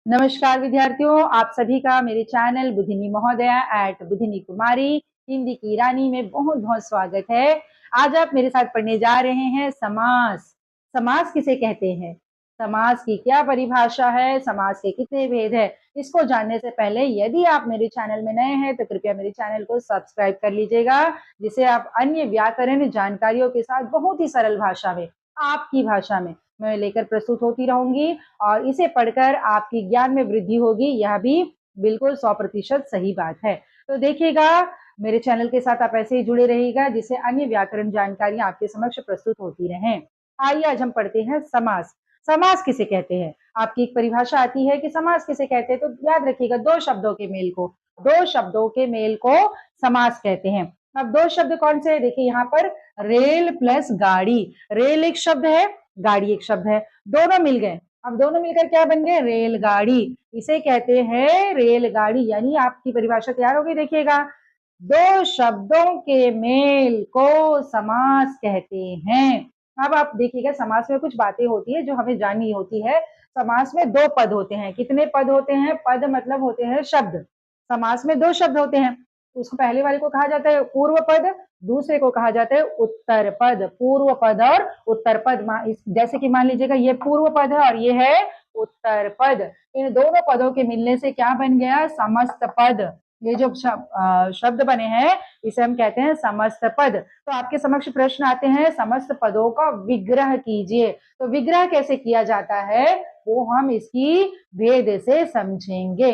नमस्कार विद्यार्थियों, आप सभी का मेरे चैनल बुधिनी महोदया एट बुधिनी कुमारी हिंदी की रानी में बहुत बहुत स्वागत है। आज आप मेरे साथ पढ़ने जा रहे हैं समास। समास किसे कहते हैं, समास की क्या परिभाषा है, समास के कितने भेद है, इसको जानने से पहले यदि आप मेरे चैनल में नए हैं तो कृपया मेरे चैनल को सब्सक्राइब कर लीजिएगा, जिससे आप अन्य व्याकरण जानकारियों के साथ बहुत ही सरल भाषा में, आपकी भाषा में मैं लेकर प्रस्तुत होती रहूंगी और इसे पढ़कर आपकी ज्ञान में वृद्धि होगी। यह भी बिल्कुल 100% सही बात है। तो देखिएगा, मेरे चैनल के साथ आप ऐसे ही जुड़े रहिएगा, जिससे अन्य व्याकरण जानकारियां आपके समक्ष प्रस्तुत होती रहें। आइए आज हम पढ़ते हैं समास। समास किसे कहते हैं, आपकी एक परिभाषा आती है कि समास किसे कहते हैं, तो याद रखिएगा दो शब्दों के मेल को समास कहते हैं। अब दो शब्द कौन से है, देखिए यहाँ पर रेल प्लस गाड़ी। रेल एक शब्द है, गाड़ी एक शब्द है, दोनों मिल गए। अब दोनों मिलकर क्या बन गए, रेलगाड़ी। इसे कहते हैं रेलगाड़ी। यानी आपकी परिभाषा तैयार हो गई। देखिएगा, दो शब्दों के मेल को समास कहते हैं। अब आप देखिएगा, समास में कुछ बातें होती है जो हमें जाननी होती है। समास में दो पद होते हैं। कितने पद होते हैं, पद मतलब होते हैं शब्द। समास में दो शब्द होते हैं। उसको पहले वाले को कहा जाता है पूर्व पद, दूसरे को कहा जाता है उत्तर पद। पूर्व पद और उत्तर पद, जैसे कि मान लीजिएगा ये पूर्व पद है और ये है उत्तर पद। इन दोनों पदों के मिलने से क्या बन गया, समस्त पद। ये जो शब्द बने हैं इसे हम कहते हैं समस्त पद। तो आपके समक्ष प्रश्न आते हैं, समस्त पदों का विग्रह कीजिए। तो विग्रह कैसे किया जाता है वो हम इसकी भेद से समझेंगे।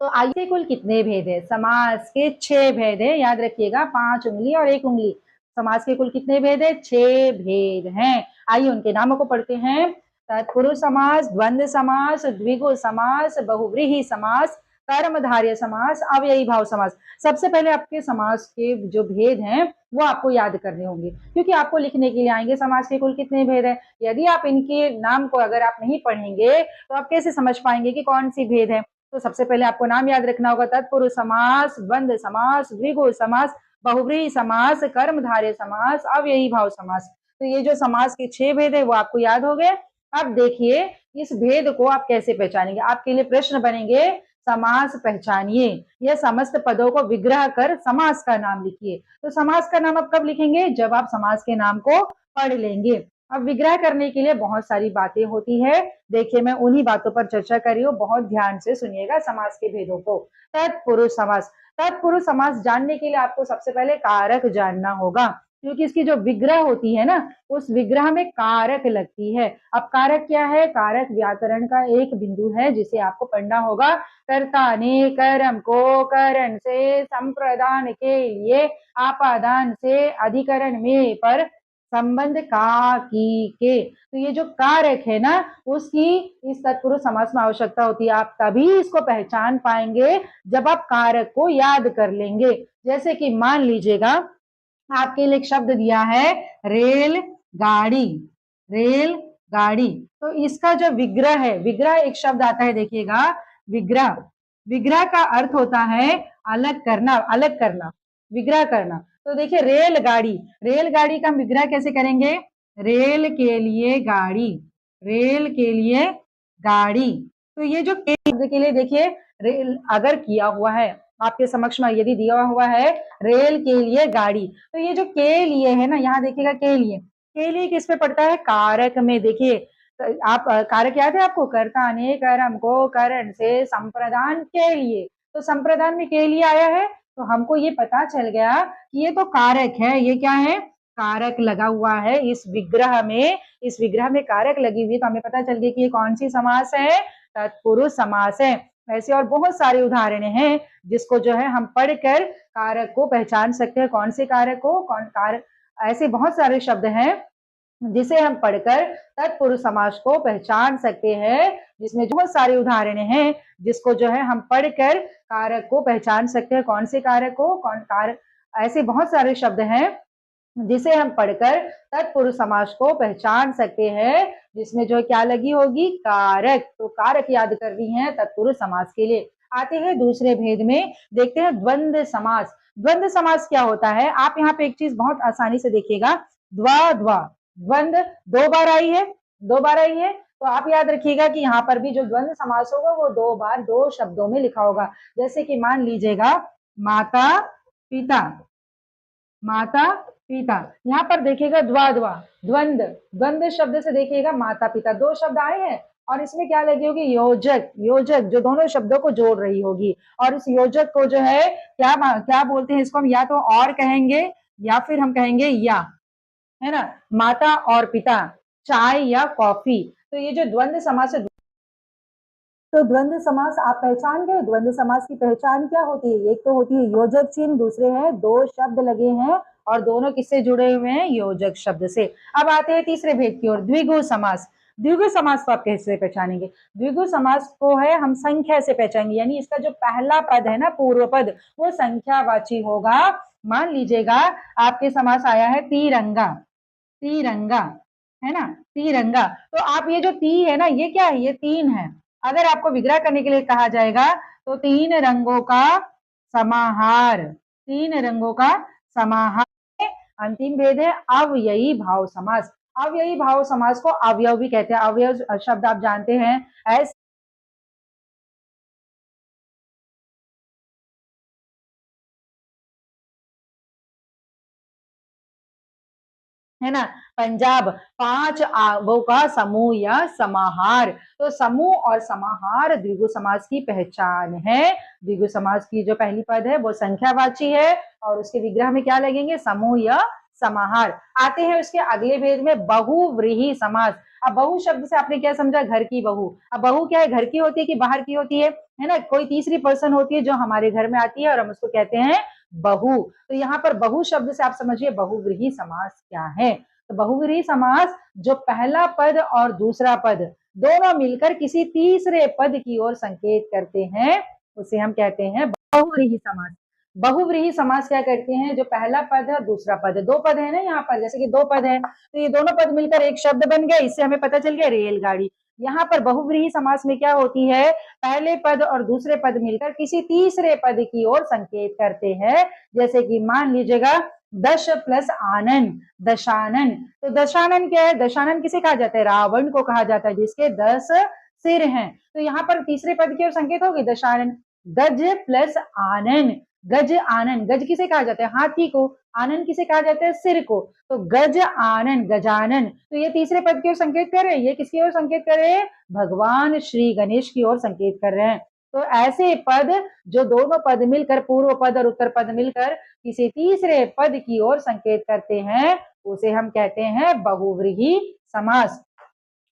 तो आइए, कुल कितने भेद है, समास के 6 भेद है। याद रखिएगा, 5 उंगली और 1 उंगली। समास के कुल कितने भेद है, 6 भेद हैं। आइए उनके नामों को पढ़ते हैं। तत्पुरुष समास, द्वंद्व समास, द्विगु समास, बहुव्रीहि समास, कर्मधारय समास, अव्ययी भाव समास। सबसे पहले आपके समास के जो भेद हैं वो आपको याद करने होंगे, क्योंकि आपको लिखने के लिए आएंगे समास के कुल कितने भेद है। यदि आप इनके नाम को अगर आप नहीं पढ़ेंगे तो आप कैसे समझ पाएंगे कि कौन सी भेद है। तो सबसे पहले आपको नाम याद रखना होगा, तत्पुरुष समास, द्वंद्व समास, द्विगु समास, बहुव्रीहि समास, कर्मधारय समास, अव्ययी भाव समास। तो ये जो समास के 6 भेद है वो आपको याद हो गए। अब देखिए, इस भेद को आप कैसे पहचानेंगे। आपके लिए प्रश्न बनेंगे, समास पहचानिए। यह समस्त पदों को विग्रह कर समास का नाम लिखिए। तो समास का नाम आप कब लिखेंगे, जब आप समास के नाम को पढ़ लेंगे। अब विग्रह करने के लिए बहुत सारी बातें होती है। देखिए, मैं उन्हीं बातों पर चर्चा कर रही हूँ, बहुत ध्यान से सुनिएगा समास के भेदों को। तत्पुरुष समास। तत्पुरुष समास जानने के लिए आपको सबसे पहले कारक जानना होगा, क्योंकि इसकी जो विग्रह होती है ना, उस विग्रह में कारक लगती है। अब कारक क्या है, कारक व्याकरण का एक बिंदु है जिसे आपको पढ़ना होगा। कर्ता ने कर्म को करण से संप्रदान के लिए आपादान से अधिकरण में पर संबंध का की के। तो ये जो कारक है ना, उसकी इस तत्पुरुष समास में आवश्यकता होती है। आप तभी इसको पहचान पाएंगे जब आप कारक को याद कर लेंगे। जैसे कि मान लीजिएगा, आपके लिए एक शब्द दिया है रेल गाड़ी। रेल गाड़ी, तो इसका जो विग्रह है, विग्रह एक शब्द आता है, देखिएगा विग्रह। विग्रह का अर्थ होता है अलग करना, अलग करना, विग्रह करना। तो देखिए रेलगाड़ी, रेलगाड़ी का विग्रह कैसे करेंगे, रेल के लिए गाड़ी, रेल के लिए गाड़ी। तो ये जो शब्द के लिए देखिए रेल अगर किया हुआ है आपके समक्ष में, यदि दिया हुआ है रेल के लिए गाड़ी, तो ये जो के लिए है ना, यहाँ देखिएगा के लिए किस पे पड़ता है, कारक में। देखिए आप कारक याद है आपको, कर्ता ने कर्म को करण से संप्रदान के लिए। तो संप्रदान में के लिए आया है, तो हमको ये पता चल गया कि ये तो कारक है। ये क्या है, कारक लगा हुआ है इस विग्रह में। इस विग्रह में कारक लगी हुई, तो हमें पता चल गया कि ये कौन सी समास है, तत्पुरुष समास है। ऐसे और बहुत सारे उदाहरण हैं जिसको जो है हम पढ़कर कारक को पहचान सकते हैं। कौन से कारक को, कौन कारक, ऐसे बहुत सारे शब्द हैं जिसे हम पढ़कर तत्पुरुष समास को पहचान सकते हैं, जिसमें बहुत सारे उदाहरण हैं जिसको जो है हम पढ़कर कारक को पहचान सकते हैं। कौन से कारक को, कौन कारक, ऐसे बहुत सारे शब्द हैं जिसे हम पढ़कर तत्पुरुष समास को पहचान सकते हैं, जिसमें जो क्या लगी होगी, कारक। तो कारक याद कर रही हैं तत्पुरुष समास के लिए। आते हैं दूसरे भेद में, देखते हैं द्वंद्व समास। द्वंद्व समास क्या होता है, आप यहाँ पे एक चीज बहुत आसानी से देखिएगा, द्वा द्वा, द्वंद्व 2 बार आई है, 2 बार आई है। तो आप याद रखिएगा कि यहाँ पर भी जो द्वंद्व समास होगा वो 2 बार 2 शब्दों में लिखा होगा। जैसे कि मान लीजिएगा माता पिता, माता पिता। यहाँ पर देखिएगा द्वा द्वंद्व, द्वंद्व शब्द से देखिएगा माता पिता 2 शब्द आए हैं और इसमें क्या लगी होगी योजक, योजक जो दोनों शब्दों को जोड़ रही होगी। और इस योजक को जो है क्या क्या बोलते हैं, इसको हम या तो और कहेंगे या फिर हम कहेंगे या, है ना। माता और पिता, चाय या कॉफी। तो ये जो द्वंद्व समास है, तो द्वंद्व समास आप पहचान गए। द्वंद्व समास की पहचान क्या होती है, एक तो होती है योजक चिन्ह, दूसरे हैं 2 शब्द लगे हैं और दोनों किससे जुड़े हुए हैं, योजक शब्द से। अब आते हैं तीसरे भेद की ओर, द्विगु समास। द्विगु समास को आप कैसे पहचानेंगे, द्विगु समास को है हम संख्या से पहचानेंगे, यानी इसका जो पहला पद है ना, पूर्व पद, वो संख्यावाची होगा। मान लीजिएगा आपके समास आया है तिरंगा, तिरंगा, है ना, तिरंगा। तो आप ये जो ती है ना, ये क्या है, ये 3 है। अगर आपको विग्रह करने के लिए कहा जाएगा तो 3 रंगों का समाहार, 3 रंगों का समाहार। अंतिम भेद है अव्ययी भाव समास। अव्ययी भाव समास को अवयव भी कहते हैं। अवयव शब्द आप जानते हैं, ऐसे है ना। पंजाब 5 आवों का समूह या समाहार। तो समूह और समाहार द्विगु समास की पहचान है। द्विगु समास की जो पहली पद है वो संख्यावाची है और उसके विग्रह में क्या लगेंगे, समूह या समाहार। आते हैं उसके अगले भेद में बहुव्रीहि समास। अब बहु शब्द से आपने क्या समझा, घर की बहू। अब बहू क्या है, घर की होती है कि बाहर की होती है ना। कोई तीसरी पर्सन होती है जो हमारे घर में आती है और हम उसको कहते हैं बहू। तो यहाँ पर बहु शब्द से आप समझिए बहुव्रीहि समास क्या है। तो बहुव्रीहि समास जो पहला पद और दूसरा पद दोनों मिलकर किसी तीसरे पद की ओर संकेत करते हैं, उसे हम कहते हैं बहुव्रीहि समास। बहुव्रीहि समास क्या करते हैं, जो पहला पद है दूसरा पद है, 2 पद है ना यहाँ पर, जैसे कि 2 पद है तो ये दोनों पद मिलकर एक शब्द बन गया। इससे हमें पता चल गया रेलगाड़ी। यहाँ पर बहुव्रीहि समास में क्या होती है, पहले पद और दूसरे पद मिलकर किसी तीसरे पद की ओर संकेत करते हैं। जैसे कि मान लीजिएगा दश प्लस आनंद, दशानन। तो दशानन क्या है, दशानन किसे कहा जाता है, रावण को कहा जाता है जिसके 10 सिर हैं। तो यहाँ पर तीसरे पद की ओर संकेत होगी दशानन। गज प्लस आनन, गज आनन, गज किसे कहा जाता है, हाथी को। आनन किसे कहा जाता है, सिर को। तो गज आनन, गजानन। तो ये तीसरे पद की ओर संकेत कर रहे हैं। ये किसकी ओर संकेत कर रहे हैं, भगवान श्री गणेश की ओर संकेत कर रहे हैं। तो ऐसे पद जो दोनों पद मिलकर, पूर्व पद और उत्तर पद मिलकर किसी तीसरे पद की ओर संकेत करते हैं, उसे हम कहते हैं बहुव्रीहि समास।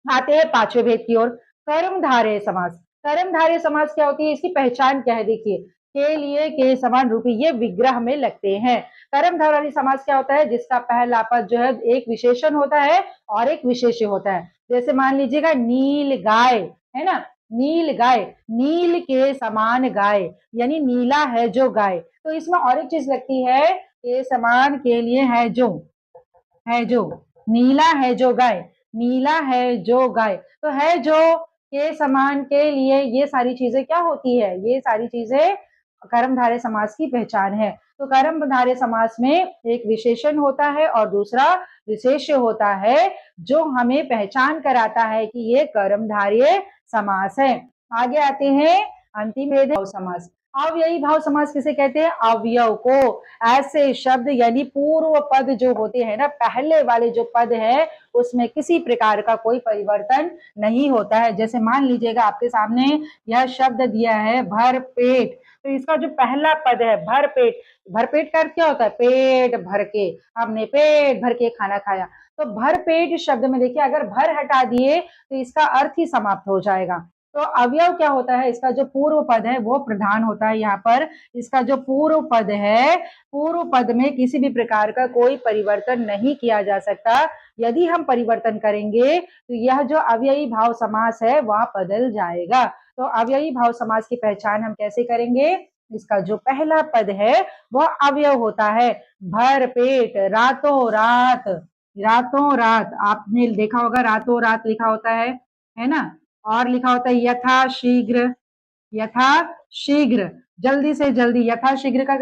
आते हैं 5वें भेद की ओर, कर्मधारय समास। कर्मधारय समास क्या होती है, इसकी पहचान क्या है, देखिए के लिए के समान रूपी, ये विग्रह में लगते हैं। कर्मधारय समास क्या होता है, जिसका पहला पद जो है एक विशेषण होता है और एक विशेष्य होता है। जैसे मान लीजिएगा नील गाय, है ना, नील गाय, नील के समान गाय, यानी नीला है जो गाय। तो इसमें और एक चीज लगती है, के समान के लिए है जो, है जो, नीला है जो गाय, नीला है जो गाय। तो है जो, के समान, के लिए, ये सारी चीजें क्या होती है, ये सारी चीजें कर्मधारय समास की पहचान है। तो कर्मधारय समास में एक विशेषण होता है और दूसरा विशेष्य होता है, जो हमें पहचान कराता है कि ये कर्मधारय समास है। आगे आते हैं अंतिम भेद है समास। अव्ययी भाव समास किसे कहते हैं, अवयव को। ऐसे शब्द यानी पूर्व पद जो होते हैं ना, पहले वाले जो पद है उसमें किसी प्रकार का कोई परिवर्तन नहीं होता है। जैसे मान लीजिएगा आपके सामने यह शब्द दिया है भर पेट, तो इसका जो पहला पद है भर पेट, भर पेट का अर्थ क्या होता है, पेट भर के, हमने पेट भर के खाना खाया। तो भर पेट शब्द में देखिए अगर भर हटा दिए तो इसका अर्थ ही समाप्त हो जाएगा। तो अवयव क्या होता है, इसका जो पूर्व पद है वो प्रधान होता है। यहाँ पर इसका जो पूर्व पद है, पूर्व पद में किसी भी प्रकार का कोई परिवर्तन नहीं किया जा सकता। यदि हम परिवर्तन करेंगे तो यह जो अव्ययी भाव समास है वह बदल जाएगा। तो अव्ययी भाव समास की पहचान हम कैसे करेंगे, इसका जो पहला पद है वह अवयव होता है। भर पेट, रातों रात, रातों रात, आपने देखा होगा रातों रात लिखा होता है ना। और लिखा होता है यथा शीघ्र, यथा शीघ्र, जल्दी से जल्दी। यथा शीघ्र का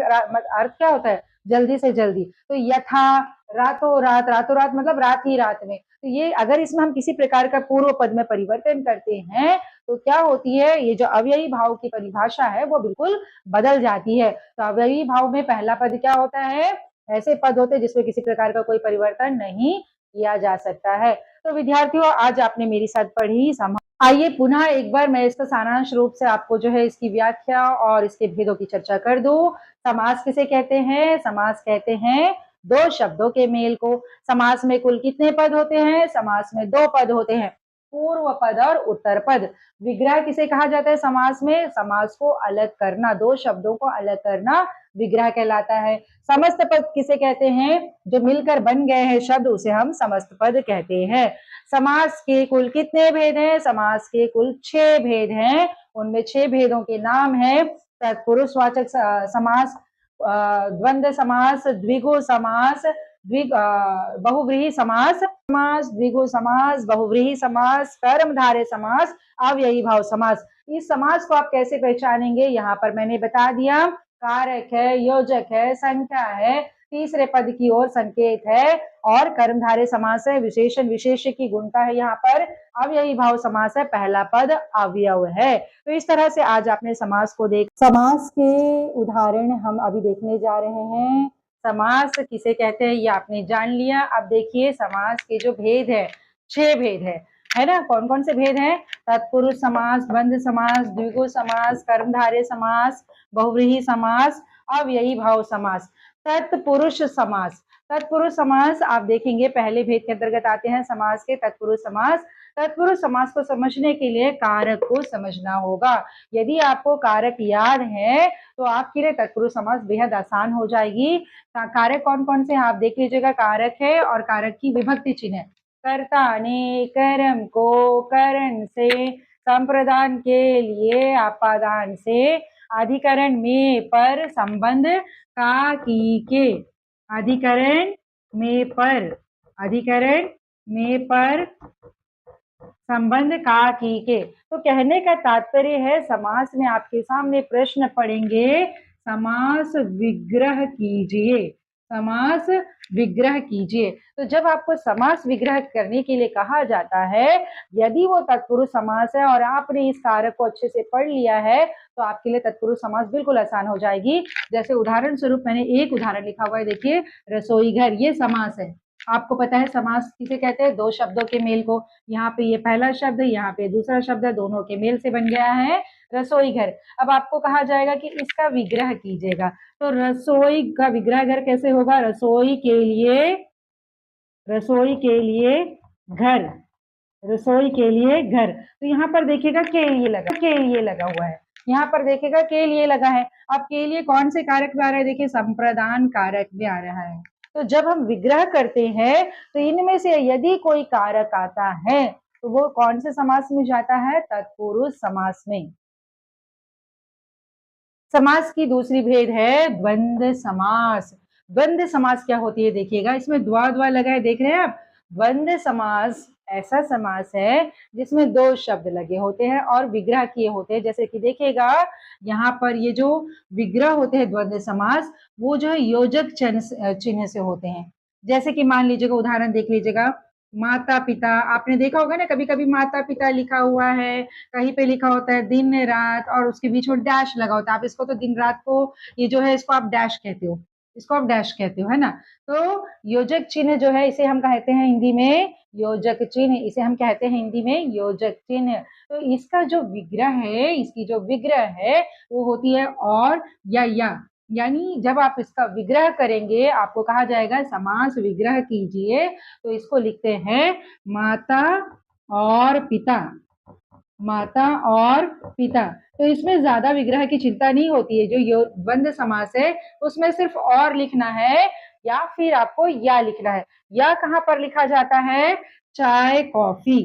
अर्थ क्या होता है, जल्दी से जल्दी। तो यथा, रातों रात मतलब रात ही रात में। तो ये अगर इसमें हम किसी प्रकार का पूर्व पद में परिवर्तन करते हैं तो क्या होती है, ये जो अव्ययी भाव की परिभाषा है वो बिल्कुल बदल जाती है। तो अव्ययी भाव में पहला पद क्या होता है, ऐसे पद होते हैं जिसमें किसी प्रकार का कोई परिवर्तन नहीं किया जा सकता है। तो विद्यार्थियों, आज आपने मेरे साथ पढ़ी समास। आइए पुनः एक बार मैं इसका सारांश रूप से आपको जो है इसकी व्याख्या और इसके भेदों की चर्चा कर दूं। समास किसे कहते हैं? समास कहते हैं दो शब्दों के मेल को। समास में कुल कितने पद होते हैं? समास में दो पद होते हैं, पूर्व पद और उत्तर पद। विग्रह किसे कहा जाता है समास में? समास को अलग करना, दो शब्दों को अलग करना विग्रह कहलाता है। समस्त पद किसे कहते हैं? जो मिलकर बन गए हैं शब्द, उसे हम समस्त पद कहते हैं। समास के कुल कितने भेद हैं? समास के कुल 6 भेद हैं। उनमें 6 भेदों के नाम है तत्पुरुषवाचक समास, द्वंद्व समास, द्विगु समास, बहुव्रीहि समास, द्विगु समास, बहुव्रीहि समास, कर्मधारय समास, अव्ययी भाव समास। इस समास को आप कैसे पहचानेंगे? यहाँ पर मैंने बता दिया, कारक है, योजक है, संख्या है, तीसरे पद की ओर संकेत है और कर्मधारय समास है, विशेषण विशेष्य की गुणता है। यहाँ पर अव्ययी भाव समास है, पहला पद अवयव है। तो इस तरह से आज आपने समास को देख, समास के उदाहरण हम अभी देखने जा रहे हैं। समास किसे कहते हैं ये आपने जान लिया। अब देखिए समास के जो भेद है, 6 भेद है ना। कौन कौन से भेद हैं? तत्पुरुष समास, द्वंद्व समास, द्विगु समास, कर्मधारय समास, बहुव्रीहि समास, अव्ययी भाव समास। तत्पुरुष समास, तत्पुरुष समास आप देखेंगे पहले भेद के अंतर्गत आते हैं समास के तत्पुरुष समास। तत्पुरुष समास को समझने के लिए कारक को समझना होगा। यदि आपको कारक याद है तो आपके लिए तत्पुरुष समास बेहद आसान हो जाएगी। कारक कौन कौन से आप देख लीजिएगा। कारक है और कारक की विभक्ति चिन्ह है। कर्ता ने कर्म को करण से, संप्रदान के लिए अपादान से, अधिकरण में पर संबंध का की के, अधिकरण में पर, अधिकरण में पर संबंध का की के। तो कहने का तात्पर्य है समास में आपके सामने प्रश्न पड़ेंगे, समास विग्रह कीजिए, समास विग्रह कीजिए। तो जब आपको समास विग्रह करने के लिए कहा जाता है, यदि वो तत्पुरुष समास है और आपने इस कारक को अच्छे से पढ़ लिया है तो आपके लिए तत्पुरुष समास बिल्कुल आसान हो जाएगी। जैसे उदाहरण स्वरूप मैंने एक उदाहरण लिखा हुआ है, देखिए रसोई घर, ये समास है। आपको पता है समास किसे कहते हैं? दो शब्दों के मेल को। यहाँ पे ये पहला शब्द है, यहाँ पे दूसरा शब्द है, दोनों के मेल से बन गया है रसोई घर। अब आपको कहा जाएगा कि इसका विग्रह कीजिएगा। तो रसोई का विग्रह घर कैसे होगा? रसोई के लिए, रसोई के लिए घर, रसोई के लिए घर। तो यहाँ पर देखिएगा के लिए लगा, के लिए लगा हुआ है। यहाँ पर देखिएगा के लिए लगा है। अब के लिए कौन से कारक में आ रहा है? देखिए संप्रदान कारक में आ रहा है। तो जब हम विग्रह करते हैं तो इनमें से यदि कोई कारक आता है तो वो कौन से समास में जाता है? तत्पुरुष समास में। समास की दूसरी भेद है द्वंद्व समास। द्वंद्व समास क्या होती है देखिएगा, इसमें द्वा द्वा लगा है, देख रहे हैं आप। द्वंद्व समास ऐसा समास है जिसमें दो शब्द लगे होते हैं और विग्रह किए होते हैं। जैसे कि देखिएगा यहाँ पर ये जो विग्रह होते हैं द्वंद्व समास, वो जो है योजक चिन्ह से होते हैं। जैसे कि मान लीजिएगा, उदाहरण देख लीजिएगा, माता पिता। आपने देखा होगा ना, कभी कभी माता पिता लिखा हुआ है, कहीं पे लिखा होता है दिन रात और उसके बीच में डैश लगा होता है। आप इसको तो दिन रात को, ये जो है इसको आप डैश कहते हो, इसको आप डैश कहते हो, है ना। तो योजक चिन्ह जो है इसे हम कहते हैं हिंदी में योजक चिन्ह, इसे हम कहते हैं हिंदी में योजक चिन्ह। तो इसका जो विग्रह है, इसकी जो विग्रह है वो होती है और या। यानी जब आप इसका विग्रह करेंगे, आपको कहा जाएगा समास विग्रह कीजिए। तो इसको लिखते हैं माता और पिता, माता और पिता। तो इसमें ज्यादा विग्रह की चिंता नहीं होती है। जो द्वंद्व समास है उसमें सिर्फ और लिखना है या फिर आपको या लिखना है। या कहाँ पर लिखा जाता है? चाय कॉफी,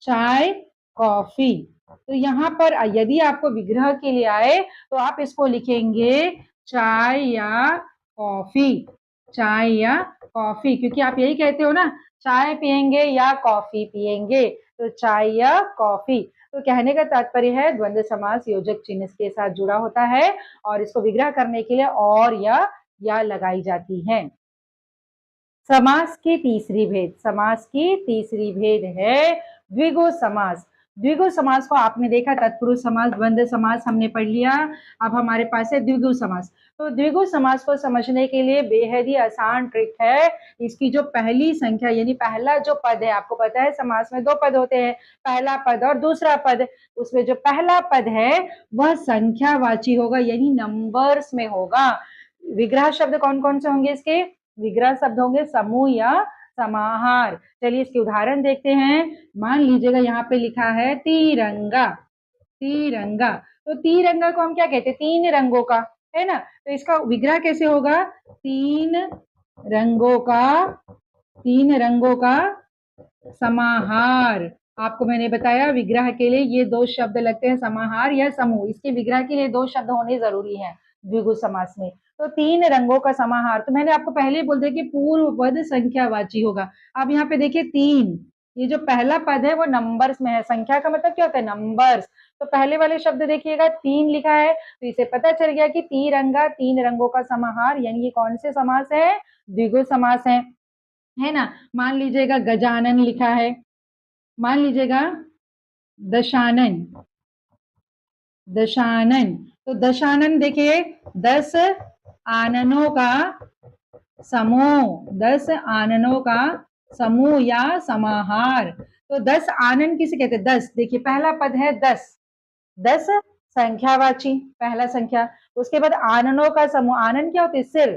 चाय कॉफी। तो यहाँ पर यदि आपको विग्रह के लिए आए तो आप इसको लिखेंगे चाय या कॉफी, चाय या कॉफी, क्योंकि आप यही कहते हो ना, चाय पियेंगे या कॉफी पियेंगे। तो चाय या कॉफी। तो कहने का तात्पर्य है द्वंद्व समास योजक चिन्ह के साथ जुड़ा होता है और इसको विग्रह करने के लिए और या या लगाई जाती है। समास की तीसरी भेद, समास की तीसरी भेद है द्विगु समास। द्विगु समास को आपने देखा, तत्पुरुष समास, द्वंद्व समास हमने पढ़ लिया। अब हमारे पास है द्विगु समास। तो द्विगु समास को समझने के लिए बेहद ही आसान ट्रिक है। इसकी जो पहली संख्या यानी पहला जो पद है, आपको पता है समास में दो पद होते हैं, पहला पद और दूसरा पद। उसमें जो पहला पद है वह संख्यावाची होगा यानी नंबर्स में होगा। विग्रह शब्द कौन कौन से होंगे इसके? विग्रह शब्द होंगे समूह या समाहार। चलिए इसके उदाहरण देखते हैं। मान लीजिएगा यहाँ पे लिखा है तिरंगा, तिरंगा। तो तिरंगा को हम क्या कहते हैं? तीन रंगों का, है ना। तो इसका विग्रह कैसे होगा? तीन रंगों का, तीन रंगों का समाहार। आपको मैंने बताया विग्रह के लिए ये दो शब्द लगते हैं, समाहार या समूह। इसके विग्रह के लिए दो शब्द होने जरूरी है द्विगु समास में। तो तीन रंगों का समाहार, तो मैंने आपको पहले ही बोल दिया कि पूर्व पद संख्यावाची होगा। अब यहाँ पे देखिए तीन, ये जो पहला पद है वो नंबर्स में है। संख्या का मतलब क्या होता है? नंबर्स। तो पहले वाले शब्द देखिएगा तीन लिखा है, तो इसे पता चल गया कि तिरंगा तीन रंगों का समाहार, यानी ये कौन से समास है? द्विगु समास है ना। मान लीजिएगा गजानन लिखा है, मान लीजिएगा दशानन, दशानन। तो दशानन देखिए 10 आननों का समूह, 10 आननों का समूह या समाहार। तो 10 आनन किसे कहते हैं? 10, देखिए पहला पद है 10, 10 संख्यावाची, पहला संख्या। उसके बाद आननों का समूह, आनन क्या होते हैं? सिर।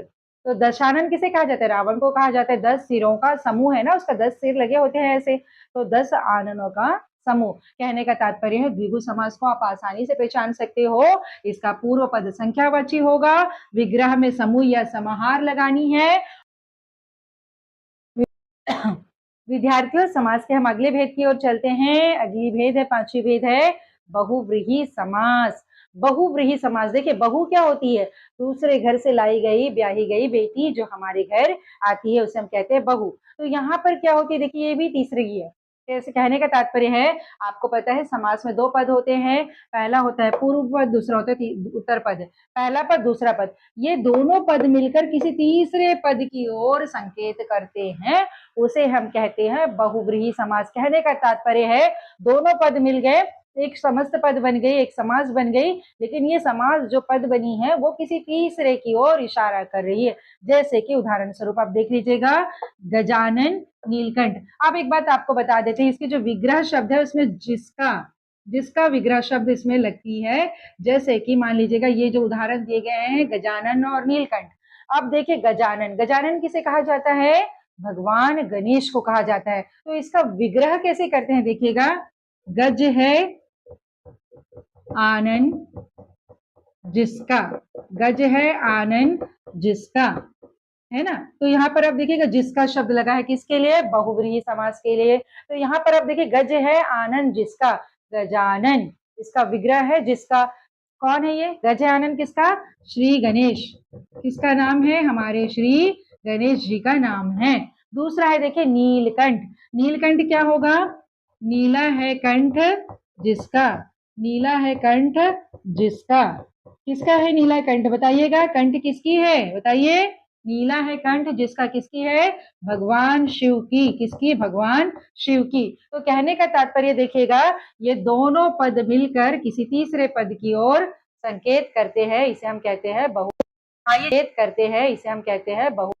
तो दशानन किसे कहा जाता है? रावण को कहा जाता है। 10 सिरों का समूह है ना, उसका 10 सिर लगे होते हैं ऐसे। तो 10 आननों का समूह। कहने का तात्पर्य है द्विगु समास को आप आसानी से पहचान सकते हो। इसका पूर्व पद संख्यावाची होगा, विग्रह में समूह या समाहार लगानी है। विद्यार्थियों, समास के हम अगले भेद की ओर चलते हैं। अगली भेद है, पांचवी भेद है बहुव्रीहि समास। बहुव्रीहि समास, देखिए बहु क्या होती है? दूसरे घर से लाई गई, ब्याही गई बेटी जो हमारे घर आती है उसे हम कहते हैं बहू। तो यहाँ पर क्या होती है? देखिए ये भी तीसरी है। जैसे कहने का तात्पर्य है, आपको पता है समास में दो पद होते हैं, पहला होता है पूर्व पद, दूसरा होता है उत्तर पद। पहला पद दूसरा पद, ये दोनों पद मिलकर किसी तीसरे पद की ओर संकेत करते हैं, उसे हम कहते हैं बहुव्रीहि समास। कहने का तात्पर्य है दोनों पद मिल गए, एक समस्त पद बन गई, एक समास बन गई, लेकिन ये समास जो पद बनी है वो किसी तीसरे की ओर इशारा कर रही है। जैसे कि उदाहरण स्वरूप आप देख लीजिएगा, गजानन नीलकंठ। अब एक बात आपको बता देते हैं, इसके जो विग्रह शब्द है उसमें जिसका, जिसका विग्रह शब्द इसमें लगती है। जैसे कि मान लीजिएगा ये जो उदाहरण दिए गए हैं गजानन और नीलकंठ। अब देखिए गजानन, गजानन किसे कहा जाता है? भगवान गणेश को कहा जाता है। तो इसका विग्रह कैसे करते हैं? देखिएगा, गज है आनन जिसका, गज है आनन जिसका, है ना। तो यहाँ पर आप देखिएगा जिसका शब्द लगा है किसके लिए? बहुव्रीहि समास के लिए। तो यहाँ पर आप देखिए गज है आनंद जिसका, गजानन, इसका विग्रह है जिसका। कौन है ये? गज है आनंद किसका? श्री गणेश। किसका नाम है? हमारे श्री गणेश जी का नाम है। दूसरा है देखिए नीलकंठ। नीलकंठ क्या होगा? नीला है कंठ जिसका, नीला है कंठ जिसका। किसका है नीला कंठ? बताइएगा, कंठ किसकी है? बताइए। नीला है कंठ जिसका, किसकी है? भगवान शिव की। किसकी? भगवान शिव की। तो कहने का तात्पर्य देखिएगा, ये दोनों पद मिलकर किसी तीसरे पद की ओर संकेत करते हैं, इसे हम कहते हैं बहु। आइए करते हैं, इसे हम कहते हैं बहु।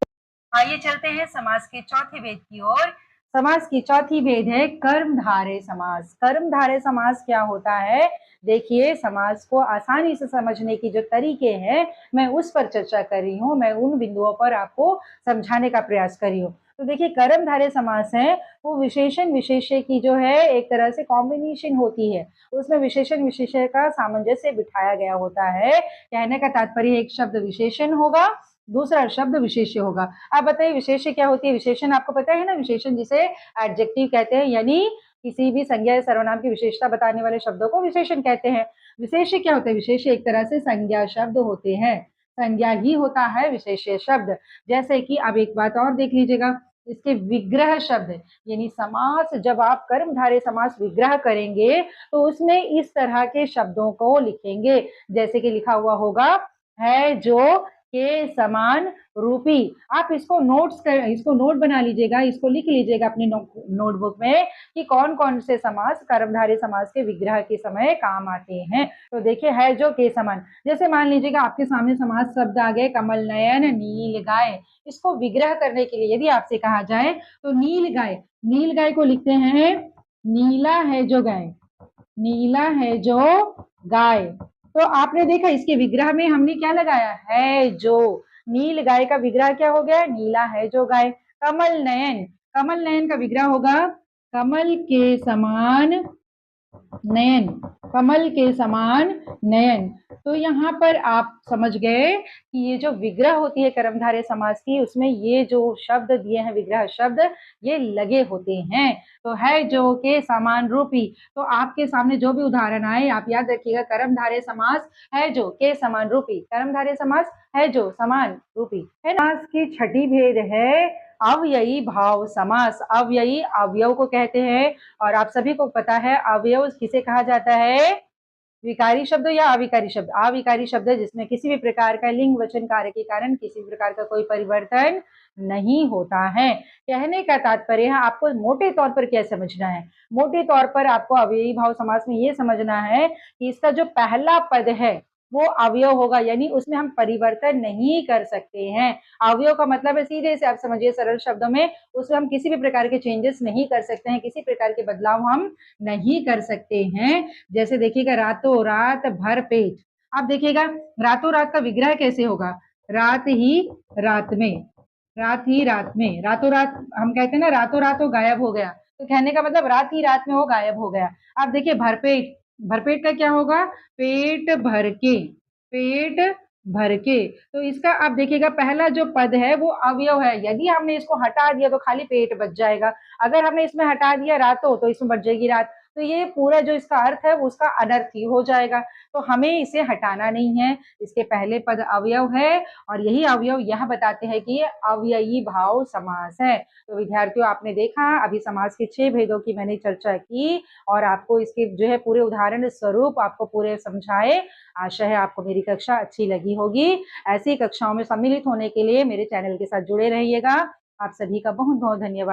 आइए चलते हैं समास के चौथे भेद की ओर। समास की चौथी भेद है कर्मधारय समास। कर्मधारय समास क्या होता है? देखिए, समास को आसानी से समझने की जो तरीके हैं मैं उस पर चर्चा कर रही हूँ, मैं उन बिंदुओं पर आपको समझाने का प्रयास कर रही हूँ। तो देखिए कर्मधारय समास है वो विशेषण विशेष्य की जो है एक तरह से कॉम्बिनेशन होती है, उसमें विशेषण विशेष्य का सामंजस्य बिठाया गया होता है। कहने का तात्पर्य एक शब्द विशेषण होगा, दूसरा शब्द विशेष्य होगा। आप बताइए विशेष्य क्या होती है? विशेषण आपको पता है ना, विशेषण जिसे एडजेक्टिव कहते हैं, यानी किसी भी संज्ञा या सर्वनाम की विशेषता बताने वाले शब्दों को विशेषण कहते हैं। विशेष्य क्या होता है? विशेष्य एक तरह से संज्ञा शब्द होते हैं, संज्ञा ही होता है विशेष्य शब्द। जैसे कि अब एक बात और देख लीजिएगा, इसके विग्रह शब्द यानी समास, जब आप कर्मधारय समास विग्रह करेंगे तो उसमें इस तरह के शब्दों को लिखेंगे, जैसे कि लिखा हुआ होगा, है जो के समान रूपी। आप इसको नोट बना लीजिएगा, इसको लिख लीजिएगा अपनी नोटबुक में कि कौन कौन से समास कर्मधारय समास के विग्रह के समय काम आते हैं। तो देखिए, है जो के समान, जैसे मान लीजिएगा आपके सामने समास शब्द आ गए कमल नयन नील गाय। इसको विग्रह करने के लिए यदि आपसे कहा जाए तो नील गाय को लिखते हैं नीला है जो गाय, नीला है जो गाय। तो आपने देखा इसके विग्रह में हमने क्या लगाया है जो। नील गाय का विग्रह क्या हो गया, नीला है जो गाय। कमल नयन का विग्रह होगा कमल के समान नयन, कमल के समान नयन। तो यहाँ पर आप समझ गए कि ये जो विग्रह होती है कर्मधारय समास की, उसमें ये जो शब्द दिए हैं विग्रह शब्द, ये लगे होते हैं। तो है जो के समान रूपी। तो आपके सामने जो भी उदाहरण आए आप याद रखिएगा, कर्मधारय समास है जो के समान रूपी, कर्मधारय समास है जो समान रूपी है। समास की छठी भेद है अव्ययी भाव समास। अव्ययी अवयव को कहते हैं, और आप सभी को पता है अवयव किसे कहा जाता है, विकारी शब्द या अविकारी शब्द। अविकारी शब्द जिसमें किसी भी प्रकार का लिंग वचन कार्य के कारण किसी भी प्रकार का कोई परिवर्तन नहीं होता है। कहने का तात्पर्य है आपको मोटे तौर पर क्या समझना है, मोटे तौर पर आपको अव्ययी भाव समास में ये समझना है कि इसका जो पहला पद है वो अवयव होगा, यानी उसमें हम परिवर्तन नहीं कर सकते हैं। अवयव का मतलब है, सीधे से आप समझिए सरल शब्दों में, उसमें हम किसी भी प्रकार के चेंजेस नहीं कर सकते हैं, किसी प्रकार के बदलाव हम नहीं कर सकते हैं। जैसे देखिएगा रातों रात भर पेट। आप देखिएगा रातों रात का विग्रह कैसे होगा, रात ही रात में, रात ही रात में। रातों रात हम कहते हैं ना रातों रात वो गायब हो गया, तो कहने का मतलब रात ही रात में वो गायब हो गया। आप देखिए भरपेट, भरपेट का क्या होगा, पेट भर के, पेट भर के। तो इसका आप देखिएगा पहला जो पद है वो अवयव है, यदि हमने इसको हटा दिया तो खाली पेट बच जाएगा। अगर हमने इसमें हटा दिया रातों तो इसमें बच जाएगी रात, तो ये पूरा जो इसका अर्थ है वो उसका अनर्थ ही हो जाएगा। तो हमें इसे हटाना नहीं है, इसके पहले पद अवयव है, और यही अवयव यह बताते हैं कि ये अव्ययी भाव समास है। तो विद्यार्थियों आपने देखा अभी समास के 6 भेदों की मैंने चर्चा की, और आपको इसके जो है पूरे उदाहरण स्वरूप आपको पूरे समझाए। आशा है आपको मेरी कक्षा अच्छी लगी होगी। ऐसी कक्षाओं में सम्मिलित होने के लिए मेरे चैनल के साथ जुड़े रहिएगा। आप सभी का बहुत बहुत धन्यवाद।